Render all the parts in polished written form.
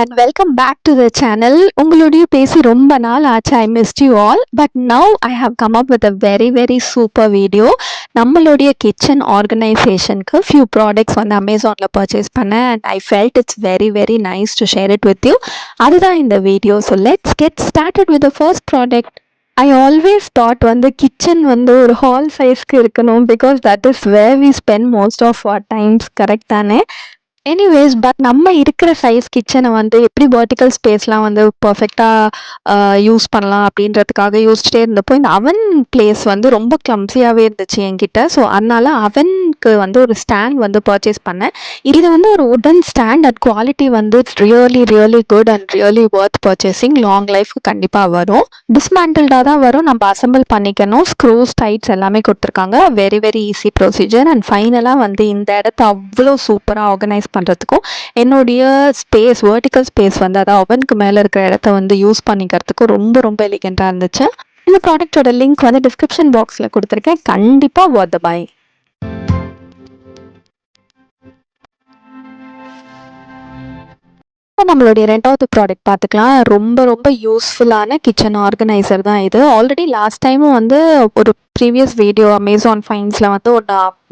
and welcome back to the channel. உங்களுடைய பேசி ரொம்ப நாள் ஆச்சு. I missed you all. But now I have come up with a very super video. நம்மளுடைய kitchen ஆர்கனைசேஷனுக்கு few products வந்து அமேசானில் பர்ச்சேஸ் பண்ணேன் and I felt it's very nice to share it with you. அதுதான் இந்த video. So let's get started with the first product. I always thought வந்து kitchen வந்து ஒரு hall சைஸ்க்கு இருக்கணும் because that is where we spend most of our times. Correct தானே? Anyways but நம்ம இருக்கிற சைஸ் கிச்சனை வந்து எப்படி வெர்டிக்கல் ஸ்பேஸ்லாம் வந்து பர்ஃபெக்டாக யூஸ் பண்ணலாம் அப்படின்றதுக்காக யோசிச்சுட்டே இருந்தப்போ இந்த அவன் பிளேஸ் வந்து ரொம்ப கிளம்ஸியாகவே இருந்துச்சு என்கிட்ட. ஸோ அதனால அவனுக்கு வந்து ஒரு ஸ்டாண்ட் வந்து பர்ச்சேஸ் பண்ணேன். இது வந்து ஒரு உடன் ஸ்டாண்ட் அட் குவாலிட்டி வந்து really good and really worth purchasing. Long லைஃப்க்கு கண்டிப்பாக வரும். டிஸ்மேண்டில்டாக தான் வரும். நம்ம அசம்பிள் பண்ணிக்கணும். ஸ்க்ரூஸ் டைட்ஸ் எல்லாமே கொடுத்துருக்காங்க. Very easy procedure. அண்ட் ஃபைனலாக வந்து இந்த இடத்த அவ்வளோ சூப்பராக ஆர்கனைஸ் பண்ணுறதுக்கும் என்னுடைய ஸ்பேஸ் வெர்டிக்கல் ஸ்பேஸ் வந்து அதாவது அவனுக்கு மேலே இருக்கிற இடத்த வந்து யூஸ் பண்ணிக்கிறதுக்கும் ரொம்ப எலிகெண்ட்டாக இருந்துச்சு. இந்த ப்ராடக்டோட லிங்க் வந்து டிஸ்கிரிப்ஷன் பாக்ஸில் கொடுத்துருக்கேன். கண்டிப்பாக worth the buy. நம்மளுடைய ரெண்டாவது ப்ராடக்ட் பார்த்துக்கலாம். ரொம்ப யூஸ்ஃபுல்லான கிச்சன் ஆர்கனைசர் தான் இது. ஆல்ரெடி லாஸ்ட் டைமும் வந்து ஒரு ப்ரீவியஸ் வீடியோ அமேசான் ஃபைன்ஸில் வந்து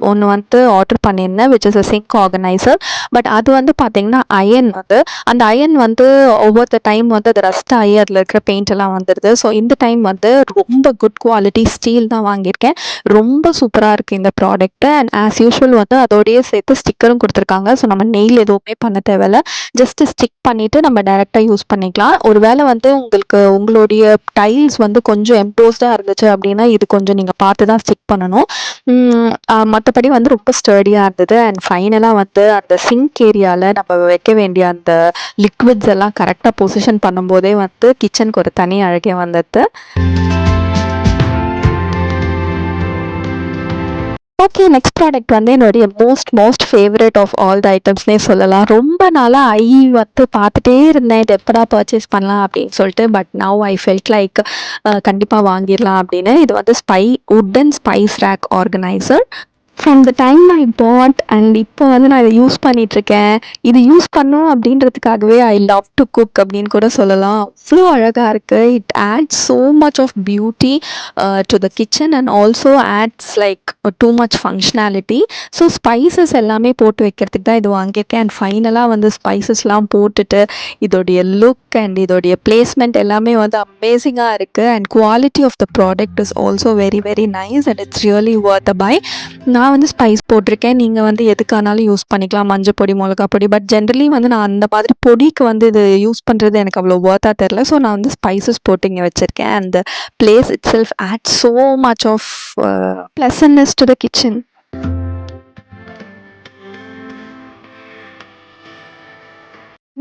ஒன்று வந்து ஆர்டர் பண்ணியிருந்தேன் which is a sink organiser. But அது வந்து பார்த்தீங்கன்னா அயன் வந்து அந்த அயன் வந்து ஒவ்வொரு டைம் வந்து அது ரஸ்ட் ஆகி அதில் இருக்கிற பெயிண்ட் எல்லாம் வந்துடுது. ஸோ இந்த டைம் வந்து ரொம்ப குட் குவாலிட்டி ஸ்டீல் தான் வாங்கியிருக்கேன். ரொம்ப சூப்பராக இருக்குது இந்த ப்ராடக்ட்டு. அண்ட் ஆஸ் யூஷுவல் வந்து அதோடய சேர்த்து ஸ்டிக்கரும் கொடுத்துருக்காங்க. ஸோ நம்ம நெயில் எதுவுமே பண்ண தேவையில்ல. ஜஸ்ட் ஸ்டிக் பண்ணிவிட்டு நம்ம டைரெக்டாக யூஸ் பண்ணிக்கலாம். ஒருவேளை வந்து உங்களுடைய டைல்ஸ் வந்து கொஞ்சம் எம்போஸ்டாக இருந்துச்சு அப்படின்னா இது கொஞ்சம் நீங்கள் பார்த்து தான் ஸ்டிக் பண்ணணும். மற்றபடி வந்து ரொம்ப ஸ்டர்டியாக இருந்தது. அண்ட் ஃபைனலாக வந்து அந்த சிங்க் ஏரியாவில் நம்ம வைக்க வேண்டிய அந்த லிக்விட்ஸ் எல்லாம் கரெக்டாக பொசிஷன் பண்ணும்போதே வந்து கிச்சனுக்கு ஒரு தனி அழகே வந்தது. ஓகே, நெக்ஸ்ட் ப்ராடக்ட் வந்து என்னுடைய most favourite of all the ஐட்டம்ஸ்னே சொல்லலாம். ரொம்ப நாளாக வந்து பார்த்துட்டே இருந்தேன் இது எப்படா பர்ச்சேஸ் பண்ணலாம் அப்படின்னு சொல்லிட்டு. But now I felt like கண்டிப்பாக வாங்கிடலாம் அப்படின்னு. இது வந்து wooden spice rack organiser. From the time I bought and இப்போ வந்து நான் இதை யூஸ் பண்ணிகிட்ருக்கேன். இது யூஸ் பண்ணும் அப்படின்றதுக்காகவே ஐ லவ் டு குக் அப்படின்னு கூட சொல்லலாம். அவ்வளோ அழகாக இருக்குது. It adds so much of beauty to the kitchen and also adds like too much functionality. So spices எல்லாமே போட்டு வைக்கிறதுக்கு தான் இது வாங்கியிருக்கேன். அண்ட் ஃபைனலாக வந்து ஸ்பைசஸ்லாம் போட்டுட்டு இதோடைய லுக் அண்ட் இதோடைய பிளேஸ்மெண்ட் எல்லாமே வந்து அமேசிங்காக இருக்குது. And quality of the product is also very nice and it's really worth a buy. நான் வந்து ஸ்பைஸ் போட்டிருக்கேன். நீங்கள் வந்து எதுக்கானாலும் யூஸ் பண்ணிக்கலாம். மஞ்சள் பொடி, மிளகா பொடி. பட் ஜென்ரலி வந்து நான் அந்த மாதிரி பொடிக்கு வந்து இது யூஸ் பண்ணுறது எனக்கு அவ்வளோ ஒர்த்தாக தெரில. ஸோ நான் வந்து ஸ்பைசஸ் போட்டு இங்கே வச்சுருக்கேன். And the place itself add so much of pleasantness to the kitchen.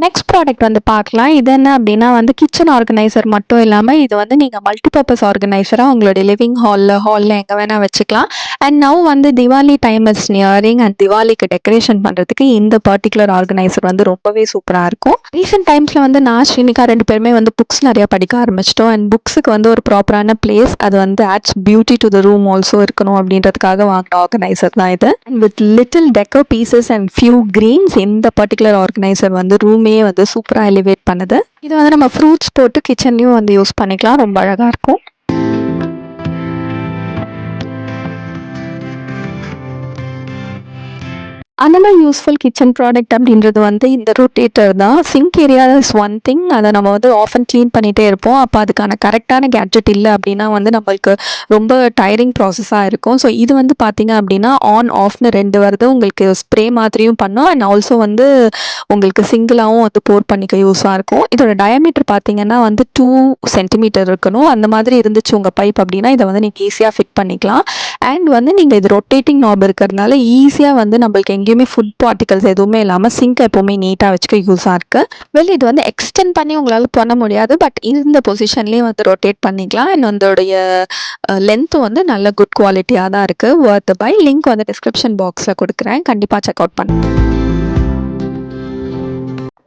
Next product வந்து பார்க்கலாம். இது என்ன அப்படின்னா வந்து கிச்சன் ஆர்கனைசர் மட்டும் இல்லாமல் இது வந்து நீங்கள் மல்டிபர்பஸ் ஆர்கனைசராக உங்களுடைய லிவிங் ஹாலில் எங்கே வேணால் வச்சுக்கலாம். அண்ட் நவ் வந்து Diwali time is nearing and திவாலிக்கு டெக்கரேஷன் பண்ணுறதுக்கு இந்த பர்டிகுலர் ஆர்கனைசர் வந்து ரொம்பவே சூப்பராக இருக்கும். ரீசெண்ட் டைம்ஸில் வந்து நான் ஸ்ரீனிகா 2 பேருமே வந்து புக்ஸ் நிறையா படிக்க ஆரம்பிச்சிட்டோம். அண்ட் புக்ஸுக்கு வந்து ஒரு ப்ராப்பரான பிளேஸ் அது வந்து adds beauty to the room also இருக்கணும் அப்படின்றதுக்காக வாங்கின ஆர்கனைசர் தான் இது. And with little deco pieces and few greens இந்த பர்டிகுலர் ஆர்கனைசர் வந்து ரூமே வந்து சூப்பராக எலிவேட் பண்ணுது. இது வந்து நம்ம ஃப்ரூட்ஸ் போட்டு கிச்சன்லையும் வந்து யூஸ் பண்ணிக்கலாம். ரொம்ப அழகாக இருக்கும். அனதர் யூஸ்ஃபுல் கிச்சன் ப்ராடக்ட் அப்படின்றது வந்து இந்த ரொட்டேட்டர் தான். Sink area is one thing. அதை நம்ம வந்து ஆஃபன் க்ளீன் பண்ணிகிட்டே இருப்போம். அப்போ அதுக்கான கரெக்டான கேட்ஜெட் இல்லை அப்படின்னா வந்து நம்மளுக்கு ரொம்ப டயரிங் ப்ராசஸாக இருக்கும். ஸோ இது வந்து பார்த்தீங்க அப்படின்னா ஆன் ஆஃப்னு 2 வருது. உங்களுக்கு ஸ்ப்ரே மாதிரியும் பண்ணோம் அண்ட் ஆல்சோ வந்து உங்களுக்கு சிங்கிளாகவும் வந்து போர் பண்ணிக்க யூஸாக இருக்கும். இதோட டயமீட்டர் பார்த்தீங்கன்னா வந்து 2 சென்டிமீட்டர் இருக்கணும். அந்த மாதிரி இருந்துச்சு உங்கள் பைப் அப்படின்னா இதை வந்து நீங்கள் ஈஸியாக ஃபிட் பண்ணிக்கலாம். அண்ட் வந்து நீங்கள் இது ரொட்டேட்டிங் நாப் இருக்கிறதுனால ஈஸியாக வந்து நம்மளுக்கு எங்கேயுமே ஃபுட் பார்ட்டிகல்ஸ் எதுவுமே இல்லாமல் சிங்க் எப்போவுமே நீட்டாக வச்சுக்க யூஸாக இருக்குது. இது வந்து எக்ஸ்டெண்ட் பண்ணி உங்களால் பண்ண முடியாது. பட் இந்த பொசிஷன்லேயே வந்து ரொட்டேட் பண்ணிக்கலாம். அண்ட் அதோடைய லென்த்தும் வந்து நல்ல குட் குவாலிட்டியாக தான் இருக்குது. Worth buy. லிங்க் வந்து டிஸ்கிரிப்ஷன் பாக்ஸில் கொடுக்குறேன். கண்டிப்பாக செக் அவுட் பண்ணுங்கள்.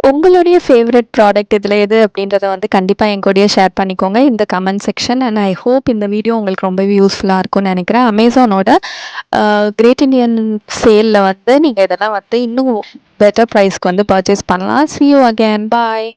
உங்களுடைய ஃபேவரட் ப்ராடக்ட் இதில எது அப்படின்றத வந்து கண்டிப்பா என் கூடயே ஷேர் பண்ணிக்கோங்க இந்த comment section. And I hope இந்த வீடியோ உங்களுக்கு ரொம்பவே யூஸ்ஃபுல்லா இருக்கும்னு நெனைக்கிறேன். அமேசானோட கிரேட் இண்டியன் சேல்ல வந்து நீங்க இதெல்லாம் வந்து இன்னும் பெட்டர் ப்ரைஸ்க்கு வந்து பர்ச்சேஸ் பண்ணலாம். சீ யூ அகைன். பாய்.